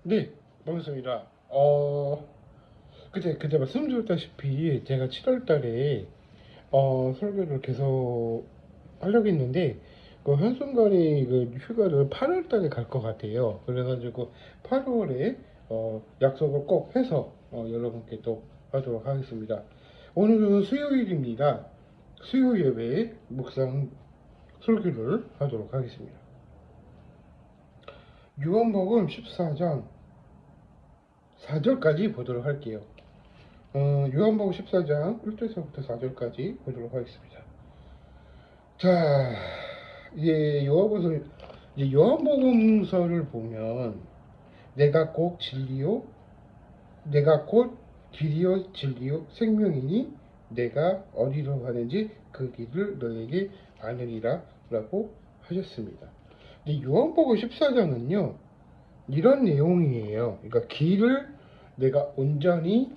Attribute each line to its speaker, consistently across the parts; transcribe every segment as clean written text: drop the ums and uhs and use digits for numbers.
Speaker 1: 네, 반갑습니다. 그때 말씀드렸다시피 제가 7월 달에 설교를 계속 하려고 했는데 그 한순간에 그 휴가를 8월 달에 갈 것 같아요. 그래가지고 8월에 약속을 꼭 해서 여러분께 또 하도록 하겠습니다. 오늘은 수요일입니다. 수요 예배 묵상 설교를 하도록 하겠습니다. 요한복음 14장 4절까지 보도록 할게요. 요한복음 14장 1절서부터 4절까지 보도록 하겠습니다. 자, 이제 요한복음서를 보면 내가 곧 진리요, 내가 곧 길이요 진리요 생명이니 내가 어디로 가는지 그 길을 너에게 아느니라 라고 하셨습니다. 근데 요한복음 14장은요 이런 내용이에요. 그러니까 길을 내가 온전히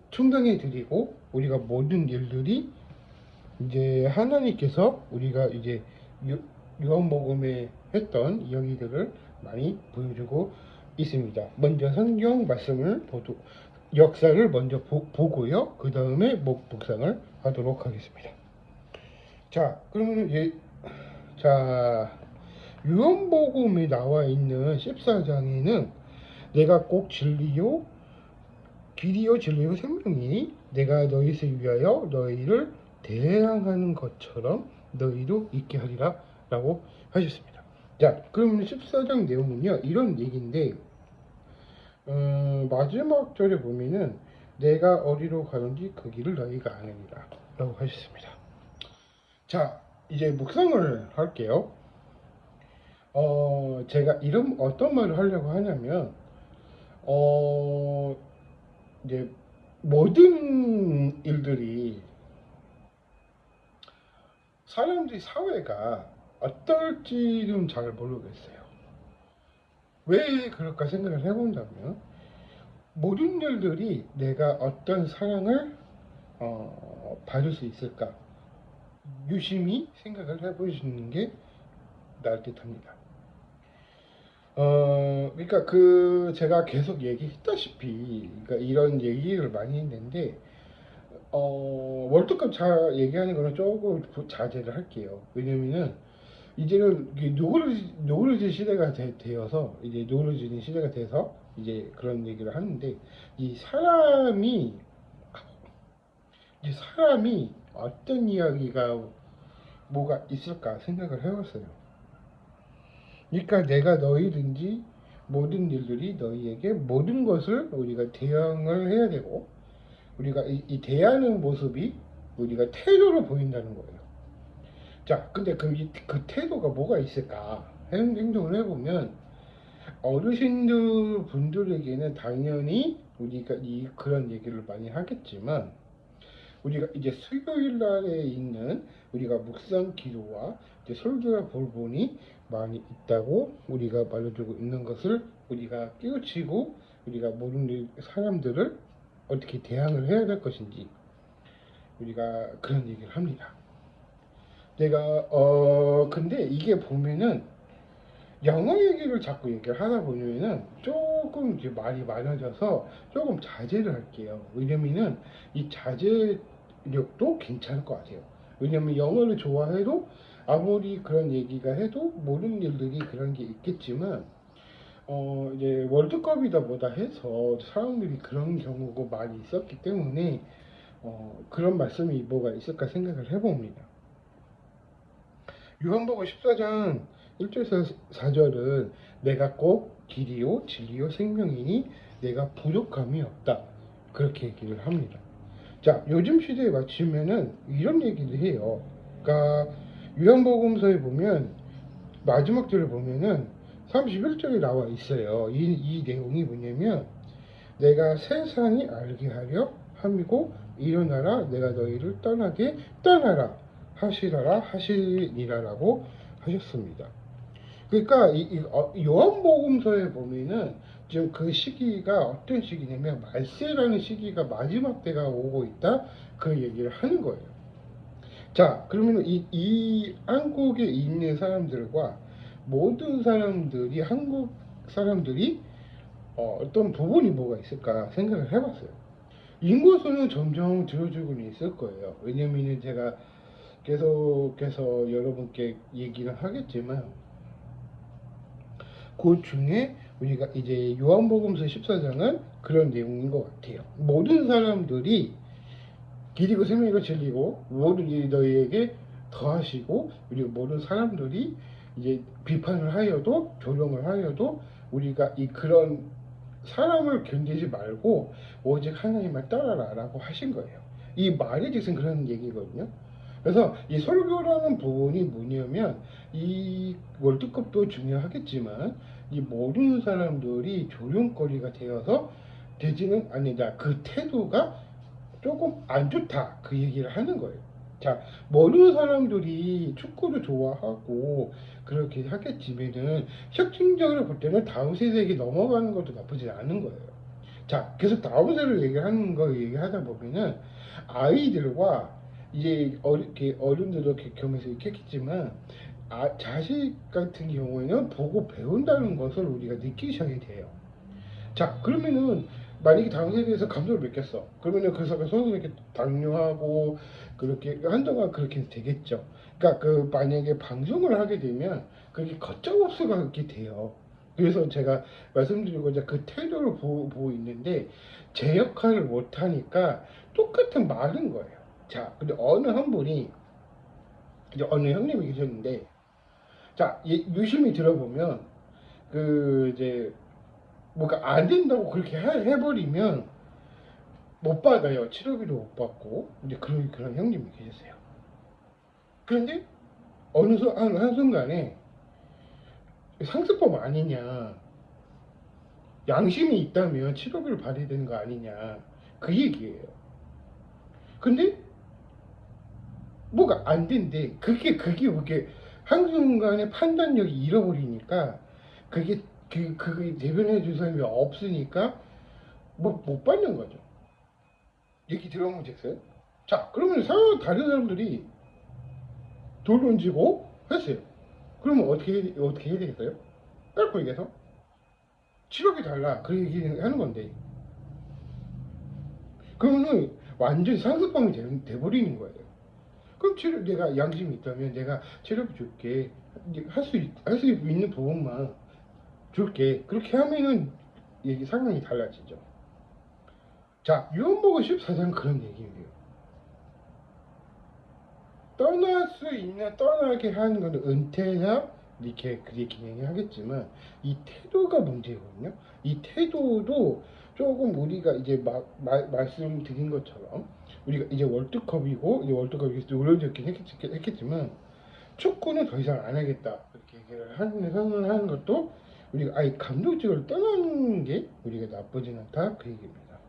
Speaker 1: 충당해 드리고 우리가 모든 일들이 이제 하나님께서 우리가 이제 요한복음에 했던 이야기들을 많이 보여주고 있습니다. 먼저 성경 말씀을 역사를 먼저 보고요. 그 다음에 묵상을 하도록 하겠습니다. 자, 그러면 자, 요한복음에 나와 있는 14장에는 내가 꼭 진리요 길이요 진리요 생명이니 내가 너희를 위하여 너희를 대항하는 것처럼 너희도 있게 하리라 라고 하셨습니다. 자, 그러면 14장 내용은요 이런 얘기인데 마지막 절에 보면은 내가 어디로 가는지 그 길을 너희가 아느니라 라고 하셨습니다. 자, 이제 묵상을 할게요. 제가 어떤 말을 하려고 하냐면 이제 모든 일들이 사회가 어떨지는 잘 모르겠어요. 왜 그럴까 생각을 해본다면 모든 일들이 내가 어떤 사랑을 받을 수 있을까 유심히 생각을 해보시는 게 나을 듯 합니다. 그러니까 제가 계속 얘기했다시피 그러니까 이런 얘기를 많이 했는데 월드컵 얘기하는 거는 조금 자제를 할게요. 왜냐면은 이제는 노그러지 시대가 되어서 이제 노그러지는 시대가 돼서 이제 그런 얘기를 하는데 이 사람이 어떤 이야기가 뭐가 있을까 생각을 해봤어요. 그러니까 내가 너희든지 모든 일들이 너희에게 모든 것을 우리가 대응을 해야 되고 우리가 이 대하는 모습이 우리가 태도로 보인다는 거예요. 자, 근데 그 태도가 뭐가 있을까? 행동을 해보면 어르신들 분들에게는 당연히 우리가 그런 얘기를 많이 하겠지만 우리가 이제 수요일 날에 있는 우리가 묵상 기도와 이제 설교와 본이 많이 있다고 우리가 말해주고 있는 것을 우리가 깨우치고 우리가 모든 사람들을 어떻게 대항을 해야 될 것인지 우리가 그런 얘기를 합니다. 근데 이게 보면은 영어 얘기를 자꾸 얘기를 하다 보면은 조금 이제 말이 많아져서 조금 자제를 할게요. 왜냐면은 이 자제력도 괜찮을 것 같아요. 왜냐면 영어를 좋아해도 아무리 그런 얘기가 해도 모든 일들이 그런 게 있겠지만 이제 월드컵이다 뭐다 해서 사람들이 그런 경우가 많이 있었기 때문에 그런 말씀이 뭐가 있을까 생각을 해봅니다. 요한복음 14장 1절에서 4절은 내가 꼭 길이요 진리요 생명이니 내가 부족함이 없다 그렇게 얘기를 합니다. 자, 요즘 시대에 맞추면은 이런 얘기를 해요. 그러니까 요한복음서에 보면 마지막 절을 보면은 31절에 나와 있어요. 이 내용이 뭐냐면 내가 세상이 알게 하려 함이고 일어나라 내가 너희를 떠나라 하시리라라고 하셨습니다. 그러니까 요한복음서에 보면은 지금 그 시기가 어떤 시기냐면 말세라는 시기가 마지막 때가 오고 있다 그 얘기를 하는 거예요. 자, 그러면 이 한국에 있는 사람들과 모든 사람들이 한국 사람들이 어떤 부분이 뭐가 있을까 생각을 해봤어요. 인구수는 점점 줄어들고는 있을 거예요. 왜냐면은 제가 계속해서 여러분께 얘기를 하겠지만 그 중에 우리가 이제 요한복음서 14장은 그런 내용인 것 같아요. 모든 사람들이 길이고 생명이고 진리고 모든 일이 너희에게 더하시고, 그리고 모든 사람들이 이제 비판을 하여도 조롱을 하여도 우리가 이 그런 사람을 견디지 말고 오직 하나님을 따라라 라고 하신 거예요. 이 말의 뜻은 그런 얘기거든요. 그래서 이 설교라는 부분이 뭐냐면, 이 월드컵도 중요하겠지만 이 모든 사람들이 조롱거리가 되어서 되지는 않는다. 그 태도가 조금 안 좋다, 그 얘기를 하는 거예요. 자, 모르는 사람들이 축구를 좋아하고 그렇게 하겠지만은 혁신적으로 볼 때는 다음 세대에게 넘어가는 것도 나쁘지 않은 거예요. 자, 계속 다음 세대를 얘기하는 거 얘기하다 보면은 아이들과 이제 이렇게 어른들도 이렇게 겸해서 이렇게 했겠지만 자식 같은 경우에는 보고 배운다는 것을 우리가 느끼셔야 돼요. 자, 그러면은 만약에 당사에 대해서 감정을 느꼈어. 그러면은 그 사람을 선생님께 당뇨하고 그렇게 한동안 그렇게 되겠죠. 그러니까 그 만약에 방송을 하게 되면 그게 걷잡없이가 그렇게 돼요. 그래서 제가 말씀드리고자 그 태도를 보고 있는데 제 역할을 못하니까 똑같은 말인 거예요. 자, 근데 어느 한 분이 이제 어느 형님이 계셨는데, 자, 유심히 들어보면 그 이제 뭐가 안 된다고 그렇게 해버리면 못 받아요. 치료비도 못 받고. 이제 그런 형님이 계셨어요. 그런데 어느 한순간에 상습범 아니냐, 양심이 있다면 치료비를 받아야 되는 거 아니냐, 그 얘기예요. 근데 뭐가 안 된대. 그게 한순간에 판단력이 잃어버리니까 그게 그게 대변해 줄 사람이 없으니까 뭐 못 받는 거죠. 얘기 들어보면 됐어요. 자, 그러면 다른 사람들이 돌 던지고 했어요. 그러면 어떻게 해야 되겠어요? 깔고 얘기해서 치료비 달라, 그 얘기 하는 건데, 그러면은 완전히 상습범이 돼버리는 거예요. 그럼 내가 양심이 있다면 내가 치료비 줄게, 할 수 있는 부분만 줄게, 그렇게 하면은 얘기 상황이 달라지죠. 자, 요한복음 14장 그런 얘기예요. 떠날 수 있는, 떠나게 하는 건 은퇴나 이렇게 그렇게 진행하겠지만 이 태도가 문제거든요. 이 태도도 조금 우리가 이제 말씀드린 것처럼 우리가 이제 월드컵이고, 이제 월드컵이 오래됐긴 했겠지만 축구는 더 이상 안 하겠다 그렇게 얘기를 하는 것도 우리가 아예 감독직을 떠나는 게 우리가 나쁘진 않다, 그 얘기입니다.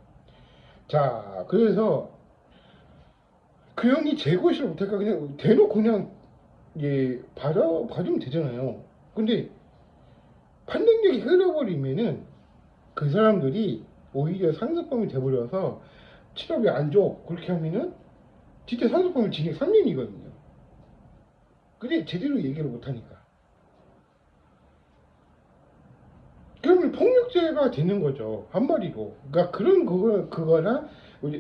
Speaker 1: 자, 그래서 그 형이 재고시를 못할까, 그냥 대놓고 그냥 받으면 되잖아요. 근데 판단력이 흐려버리면은 그 사람들이 오히려 상습범이 돼버려서 치료비 안 줘, 그렇게 하면은 진짜 상습범이 징역 3년이거든요. 근데 제대로 얘기를 못하니까 그러면 폭력죄가 되는 거죠, 한마디로. 그러니까 그거나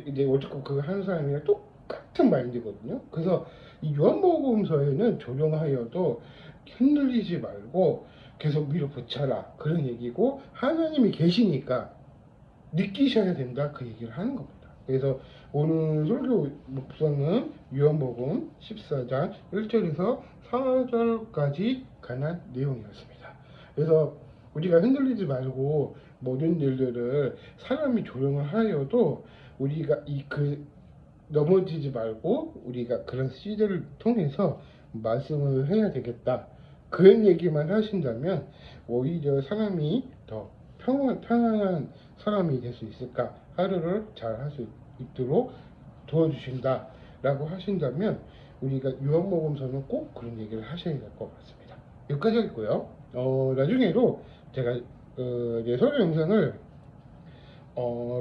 Speaker 1: 이제 월드컵 그거 하는 사람이랑 똑같은 마인드거든요. 그래서 이 요한복음서에는 조용하여도 흔들리지 말고 계속 밀어붙여라, 그런 얘기고, 하나님이 계시니까 느끼셔야 된다, 그 얘기를 하는 겁니다. 그래서 오늘 설교 묵상은 요한복음 14장 1절에서 4절까지 관한 내용이었습니다. 그래서 우리가 흔들리지 말고 모든 일들을 사람이 조용을 하여도 우리가 넘어지지 말고 우리가 그런 시대를 통해서 말씀을 해야 되겠다, 그런 얘기만 하신다면 오히려 사람이 더 편안한 사람이 될 수 있을까, 하루를 잘 할 수 있도록 도와주신다 라고 하신다면 우리가 요한복음서는 꼭 그런 얘기를 하셔야 될 것 같습니다. 여기까지 하겠고요. 나중에도 제가 이제 설교 영상을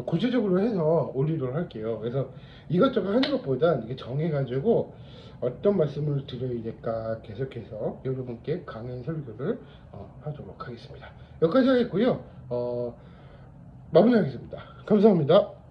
Speaker 1: 구체적으로 해서 올리도록 할게요. 그래서 이것저것 하는 것보다 이게 정해가지고 어떤 말씀을 드려야 될까 계속해서 여러분께 강연 설교를 하도록 하겠습니다. 여기까지 하겠고요. 마무리하겠습니다. 감사합니다.